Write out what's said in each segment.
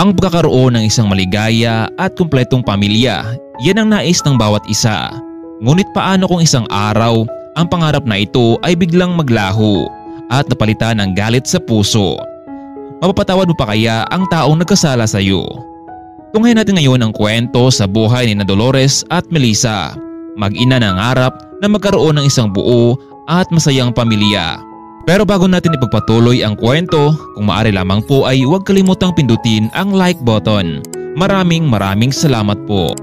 Ang pagkakaroon ng isang maligaya at kumpletong pamilya, yan ang nais ng bawat isa. Ngunit paano kung isang araw, ang pangarap na ito ay biglang maglaho at napalitan ng galit sa puso? Mapapatawad mo pa kaya ang taong nagkasala sa iyo? Tunghayan natin ngayon ang kwento sa buhay ni Dolores at Melissa, mag-ina na nangarap na magkaroon ng isang buo at masayang pamilya. Pero bago natin ipagpatuloy ang kwento, kung maaari lamang po ay huwag kalimutang pindutin ang like button. Maraming salamat po.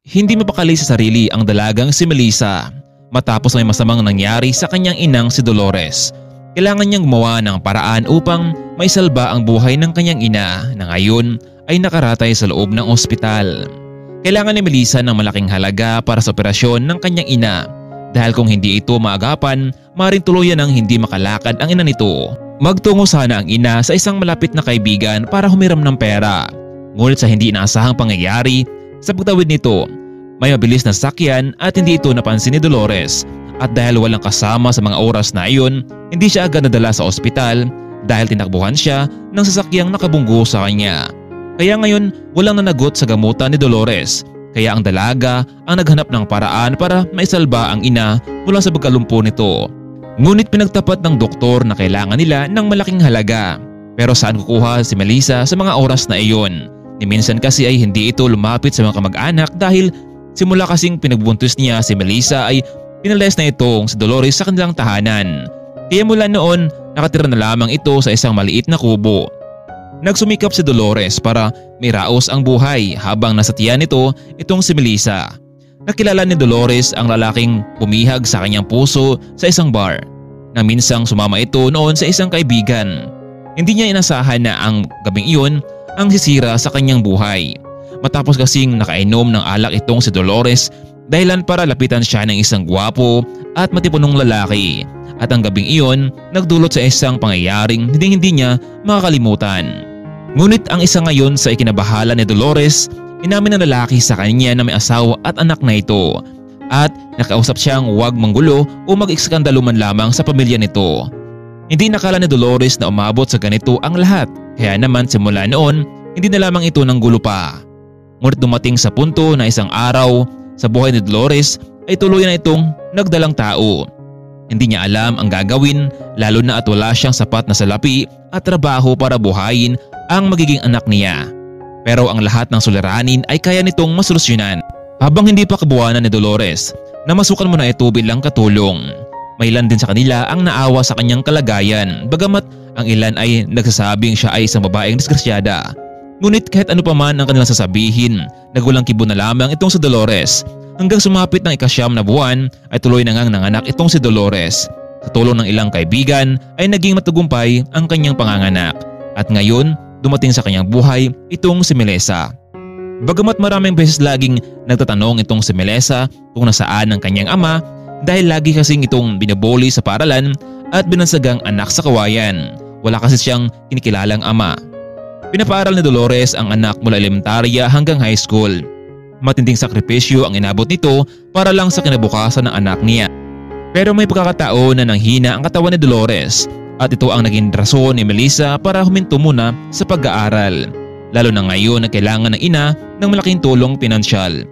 Hindi mapakali sa sarili ang dalagang si Melissa matapos may masamang nangyari sa kanyang inang si Dolores. Kailangan niyang gumawa ng paraan upang maisalba ang buhay ng kanyang ina na ngayon ay nakaratay sa loob ng ospital. Kailangan ni Melissa ng malaking halaga para sa operasyon ng kanyang ina. Dahil kung hindi ito maagapan, maaaring tuluyan ng hindi makalakad ang ina nito. Magtungo sana ang ina sa isang malapit na kaibigan para humiram ng pera. Ngunit sa hindi inaasahang pangyayari, sa pagtawid nito, may mabilis na sasakyan at hindi ito napansin ni Dolores. At dahil walang kasama sa mga oras na iyon, hindi siya agad nadala sa ospital dahil tinakbuhan siya ng sasakyang nakabunggo sa kanya. Kaya ngayon walang nanagot sa gamutan ni Dolores. Kaya ang dalaga ang naghanap ng paraan para maisalba ang ina mula sa pagkalumpo nito. Ngunit pinagtapat ng doktor na kailangan nila ng malaking halaga. Pero saan kukuha si Melissa sa mga oras na iyon? Ni minsan kasi ay hindi ito lumapit sa mga kamag-anak dahil simula kasing pinagbuntis niya si Melissa ay pinalayas na itong si Dolores sa kanilang tahanan. Kaya mula noon nakatira na lamang ito sa isang maliit na kubo. Nagsumikap si Dolores para miraos ang buhay habang nasa tiyan nito itong si Melissa. Nakilala ni Dolores ang lalaking pumihag sa kanyang puso sa isang bar na minsang sumama ito noon sa isang kaibigan. Hindi niya inasahan na ang gabing iyon ang sisira sa kanyang buhay. Matapos kasing nakainom ng alak itong si Dolores dahilan para lapitan siya ng isang gwapo at matipunong lalaki. At ang gabing iyon nagdulot sa isang pangyayaring hindi niya makakalimutan. Ngunit ang isa ngayon sa ikinabahala ni Dolores, inamin ng lalaki sa kanya na may asawa at anak na ito. At nakausap siyang huwag manggulo o mag-iskandalo man lamang sa pamilya nito. Hindi nakala ni Dolores na umabot sa ganito ang lahat. Kaya naman simula noon, hindi na lamang ito ng gulo pa. Ngunit dumating sa punto na isang araw sa buhay ni Dolores ay tuluyan na itong nagdalang tao. Hindi niya alam ang gagawin lalo na at wala siyang sapat na salapi at trabaho para buhayin ang magiging anak niya. Pero ang lahat ng suliranin ay kaya nitong masolusyonan. Habang hindi pa kabuuanan ni Dolores, namasukan mo na ito bilang katulong. May ilan din sa kanila ang naawa sa kanyang kalagayan, bagamat ang ilan ay nagsasabing siya ay isang babaeng disgrasyada. Ngunit kahit ano pa man ang kanilang sasabihin, nagwalang kibo na lamang itong si Dolores. Hanggang sumapit ng ika-9 na buwan ay tuloy na ngang nanganak itong si Dolores. Sa tulong ng ilang kaibigan ay naging matagumpay ang kanyang panganganak. At ngayon, dumating sa kanyang buhay itong si Melissa. Bagamat maraming beses laging nagtatanong itong si Melissa kung nasaan ang kanyang ama dahil lagi kasing itong binubuli sa paaralan at binansagang anak sa kawayan. Wala kasi siyang kinikilalang ama. Pinapaaral ni Dolores ang anak mula elementarya hanggang high school. Matinding sakripisyo ang inabot nito para lang sa kinabukasan ng anak niya. Pero may pagkakataon na nanghina ang katawan ni Dolores at ito ang naging rason ni Melissa para huminto muna sa pag-aaral. Lalo na ngayon na kailangan ng ina ng malaking tulong pinansyal.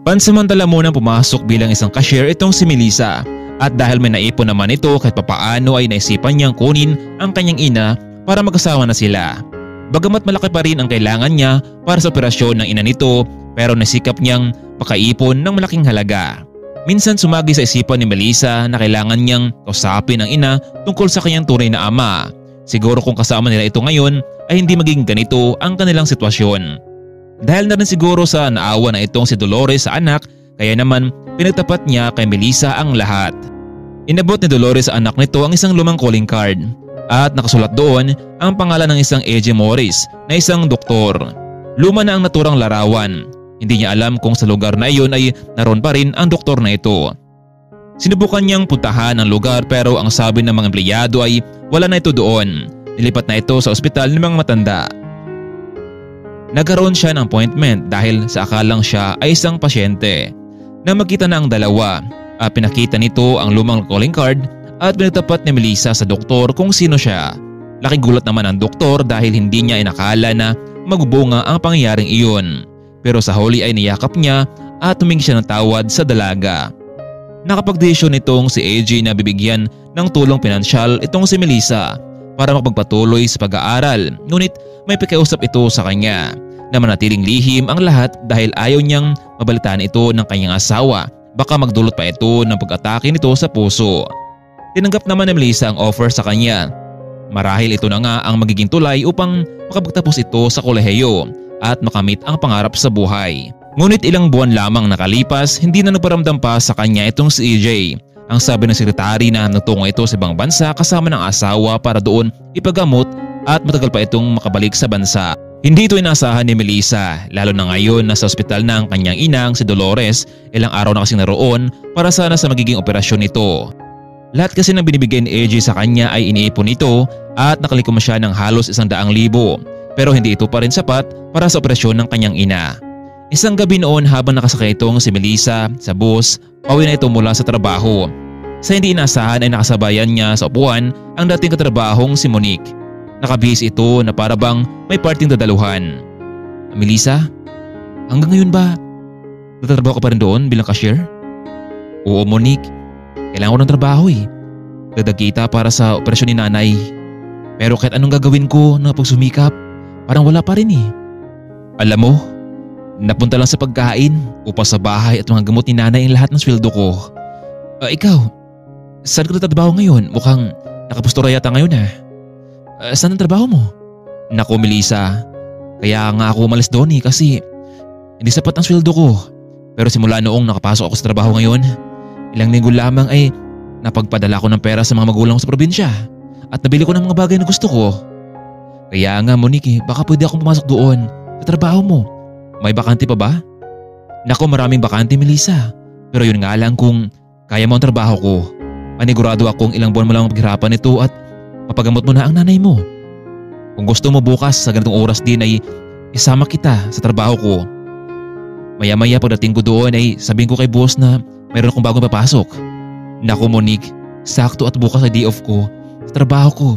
Pansamantala munang pumasok bilang isang cashier itong si Melissa at dahil may naipon naman ito kahit papaano ay naisipan niyang kunin ang kanyang ina para magkasama na sila. Bagamat malaki pa rin ang kailangan niya para sa operasyon ng ina nito pero nasikap niyang pakaipon ng malaking halaga. Minsan sumagi sa isipan ni Melissa na kailangan niyang kausapin ang ina tungkol sa kanyang tunay na ama. Siguro kung kasama nila ito ngayon ay hindi magiging ganito ang kanilang sitwasyon. Dahil na rin siguro sa naawa na itong si Dolores sa anak, kaya naman pinagtapat niya kay Melissa ang lahat. Inabot ni Dolores sa anak nito ang isang lumang calling card at nakasulat doon ang pangalan ng isang A.J. Morris na isang doktor. Luma na ang naturang larawan. Hindi niya alam kung sa lugar na iyon ay naroon pa rin ang doktor na ito. Sinubukan niyang puntahan ang lugar pero ang sabi ng mga empleyado ay wala na ito doon. Nilipat na ito sa ospital ng mga matanda. Nagkaroon siya ng appointment dahil sa akalang siya ay isang pasyente. Na magkita na ang dalawa at pinakita nito ang lumang calling card at pinagtapat ni Melissa sa doktor kung sino siya. Laking gulat naman ang doktor dahil hindi niya inakala na magbubunga ang pangyayaring iyon. Pero sa huli ay niyakap niya at humingi siya ng tawad sa dalaga. Nakapagdesisyon itong si AJ na bibigyan ng tulong pinansyal itong si Melissa para makapagpatuloy sa pag-aaral, ngunit may pakiusap ito sa kanya na manatiling lihim ang lahat dahil ayaw niyang mabalitaan ito ng kanyang asawa, baka magdulot pa ito ng pag-atake nito sa puso. Tinanggap naman ni Melissa ang offer sa kanya. Marahil ito na nga ang magiging tulay upang makapagtapos ito sa kolehiyo at makamit ang pangarap sa buhay. Ngunit ilang buwan lamang nakalipas, hindi na nagparamdam pa sa kanya itong si AJ. Ang sabi ng sekretary na nagtungo ito sa ibang bansa kasama ng asawa para doon ipagamot at matagal pa itong makabalik sa bansa. Hindi ito inasahan ni Melissa, lalo na ngayon na sa ospital na ang kanyang inang si Dolores, ilang araw na kasing naroon para sana sa magiging operasyon nito. Lahat kasi ng binibigay ni AJ sa kanya ay iniipon nito at nakalikom siya ng halos 100,000, pero hindi ito pa rin sapat para sa operasyon ng kanyang ina. Isang gabi noon habang nakasakay itong si Melissa sa bus, pauwi na ito mula sa trabaho. Sa hindi inasahan ay nakasabayan niya sa upuan ang dating katrabahong si Monique. Nakabihis ito na para bang may parting dadaluhan. Melissa, hanggang ngayon ba nagtatrabaho ka pa rin doon bilang cashier? Oo Monique, kailangan ko ng trabaho eh. Dagdag kita para sa operasyon ni nanay. Pero kahit anong gagawin ko na pagsumikap, parang wala pa rin eh. Alam mo, napunta lang sa pagkain, upa sa bahay at mga gamot ni nanay ang lahat ng sweldo ko. Ikaw, saan ka nagtatrabaho ngayon? Mukhang nakapustura yata ngayon ha. Saan ang trabaho mo? Naku Melissa, kaya nga ako umalis doon eh kasi hindi sapat ang sweldo ko. Pero simula noong nakapasok ako sa trabaho ngayon, ilang linggo lamang ay napagpadala ko ng pera sa mga magulang ko sa probinsya at nabili ko ng mga bagay na gusto ko. Kaya nga Monique, baka pwede akong pumasok doon sa trabaho mo. May bakante pa ba? Naku maraming bakante Melissa, pero yun nga lang kung kaya mo ang trabaho ko. Panigurado akong ilang buwan mo lang maghirapan ito at mapagamot mo na ang nanay mo. Kung gusto mo bukas sa ganitong oras din ay isama kita sa trabaho ko. Maya-maya pagdating ko doon ay sabihin ko kay boss na mayroon akong bagong papasok. Naku Monique, sakto at bukas ay day off ko sa trabaho ko.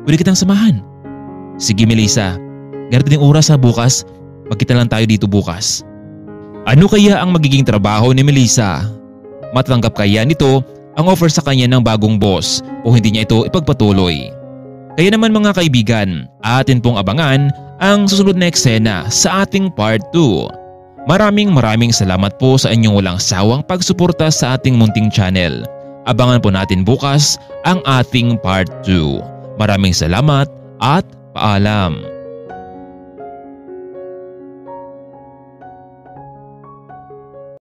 Pwede kitang samahan. Sige Melissa, ganito din oras sa bukas, magkita lang tayo dito bukas. Ano kaya ang magiging trabaho ni Melissa? Matatanggap kaya nito ang offer sa kanya ng bagong boss o hindi niya ito ipagpatuloy? Kaya naman mga kaibigan, atin pong abangan ang susunod na eksena sa ating part 2. Maraming salamat po sa inyong walang sawang pagsuporta sa ating munting channel. Abangan po natin bukas ang ating part 2. Maraming salamat at paalam.